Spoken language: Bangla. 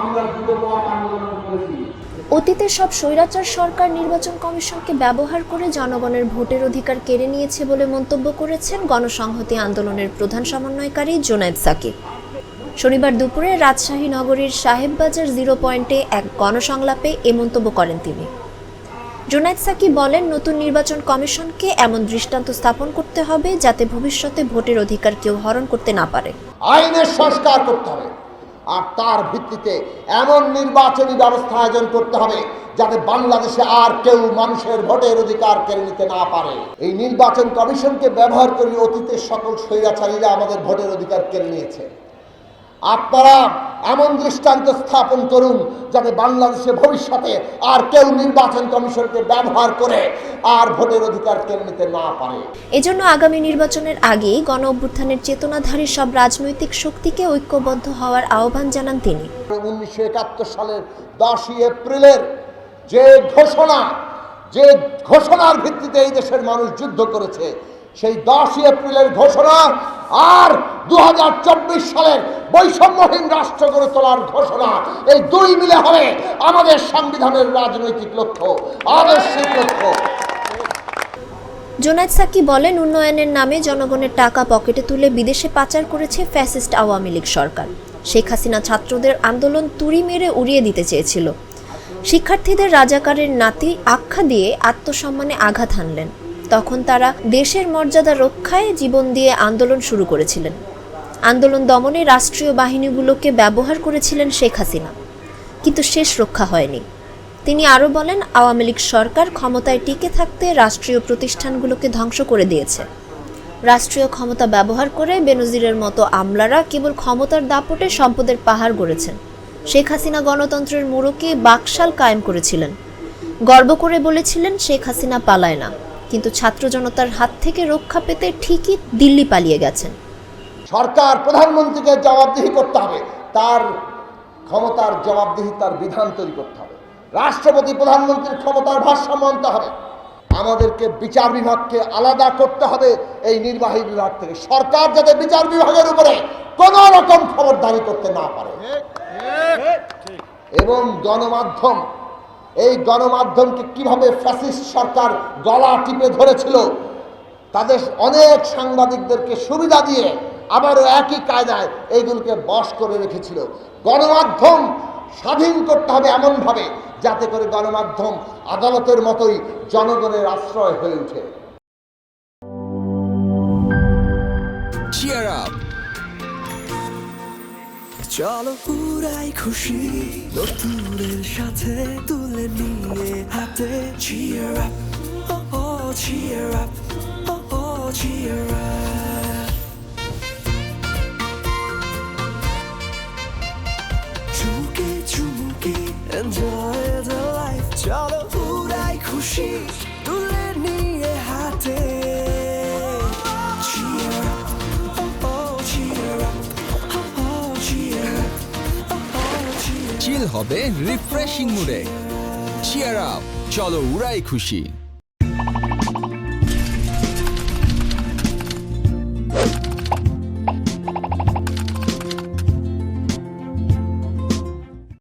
আমরা দ্রুতপথ আন্দোলন করেছি। অতীতে সব স্বৈরাচার সরকার নির্বাচন কমিশনকে ব্যবহার করে জনগণের ভোটের অধিকার কেড়ে নিয়েছে বলে মন্তব্য করেছেন গণসংহতি আন্দোলনের প্রধান সমন্বয়কারী জুনায়েদ সাকিব। শনিবার দুপুরে রাজশাহী নগরীর সাহেববাজার 0 পয়েন্টে এক গণসংলাপে এ মন্তব্য করেন তিনি। জুনায়েদ সাকিব বলেন, নতুন নির্বাচন কমিশনকে এমন দৃষ্টান্ত স্থাপন করতে হবে যাতে ভবিষ্যতে ভোটের অধিকার কেউ হরণ করতে না পারে। আইনের সংস্কার করতে হবে, আর তার ভিত্তিতে এমন নির্বাচনী ব্যবস্থা আয়োজন করতে হবে যাতে বাংলাদেশে আর কেউ মানুষের ভোটের অধিকার কেড়ে নিতে না পারে। এই নির্বাচন কমিশনকে ব্যবহার করে অতীতের সকল স্বৈরাচারীরা আমাদের ভোটের অধিকার কেড়ে নিয়েছে। আপনারা এমন দৃষ্টান্ত স্থাপন করুন যাতে বাংলাদেশে ভবিষ্যতে আর কেউ নির্বাচন কমিশনকে ব্যবহার করে আর ভোটের অধিকার কেড়ে নিতে না পারে। এজন্য আগামী নির্বাচনের আগেই গণ অভ্যুত্থানের চেতনাধারী সব রাজনৈতিক শক্তিকে ঐক্যবদ্ধ হওয়ার আহ্বান জানান তিনি। 1971 সালের 10ই এপ্রিলের যে ঘোষণার ভিত্তিতে এই দেশের মানুষ যুদ্ধ করেছে, সেই 10ই এপ্রিলের ঘোষণা আর 2024 সালের বৈষম্যহীন রাষ্ট্র গড়ে তোলার ঘোষণা, এই দুই মিলে হবে আমাদের সংবিধানের রাজনৈতিক লক্ষ্য, আদর্শিক লক্ষ্য। জুনায়েদ সাকিব বলেন, উন্নয়নের নামে জনগণের টাকা পকেটে তুলে বিদেশে পাচার করেছে ফ্যাসিস্ট আওয়ামী লীগ সরকার। শেখ হাসিনা ছাত্রদের আন্দোলন তুড়ি মেরে উড়িয়ে দিতে চেয়েছিল। শিক্ষার্থীদের রাজাকারের নাতি আখ্যা দিয়ে আত্মসম্মানে আঘাত হানলেন। তখন তারা দেশের মর্যাদা রক্ষায় জীবন দিয়ে আন্দোলন শুরু করেছিলেন। আন্দোলন দমনে রাষ্ট্রীয় বাহিনীগুলোকে ব্যবহার করেছিলেন শেখ হাসিনা, কিন্তু শেষ রক্ষা হয়নি। তিনি আরও বলেন, আওয়ামী লীগ সরকার ক্ষমতায় টিকে থাকতে রাষ্ট্রীয় প্রতিষ্ঠানগুলোকে ধ্বংস করে দিয়েছে। রাষ্ট্রীয় ক্ষমতা ব্যবহার করে বেনজিরের মতো আমলারা কেবল ক্ষমতার দাপটে সম্পদের পাহাড় গড়েছেন। শেখ হাসিনা গণতন্ত্রের মোড়কে বাকশাল কায়েম করেছিলেন। গর্ব করে বলেছিলেন শেখ হাসিনা পালায় না, কিন্তু ছাত্র জনতার হাত থেকে রক্ষা পেতে ঠিকই দিল্লি পালিয়ে গেছেন। সরকার প্রধানমন্ত্রীকে জবাবদিহি করতে হবে, তার ক্ষমতার জবাবদিহি তার বিধান তৈরি করতে হবে। রাষ্ট্রপতি প্রধানমন্ত্রীর ক্ষমতার ভারসাম্য আনতে হবে। আমাদেরকে বিচার বিভাগকে আলাদা করতে হবে এই নির্বাহী বিভাগ থেকে। সরকার যাতে বিচার বিভাগের উপরে কোন রকম খবরদারি করতে না পারে। এবং গণমাধ্যম, এই গণমাধ্যমকে কিভাবে ফ্যাসিস্ট সরকার গলা টিপে ধরেছিল, তাদের অনেক সাংবাদিকদেরকে সুবিধা দিয়ে আবারও একই কায়দায় এইগুলোকে বশ করে রেখেছিল। গণমাধ্যম স্বাধীন করতে হবে এমনভাবে যাতে করে গণমাধ্যম আদালতের মতোই জনগণের আশ্রয় হয়ে ওঠে। Cheer up! চলো পুরাই খুশি নতুনের সাথে তুলে নিয়ে হাতে। Cheer up, oh oh, cheer up, oh oh, cheer up. চুমুকে চুমুকে enjoy the life. চলো পুরাই খুশি তুলে নিয়ে হাতে। Cheer up, oh oh, cheer up. চিল হবে রিফ্রেশিং মুডে। চিয়ার আপ, চলো উড়াই খুশি।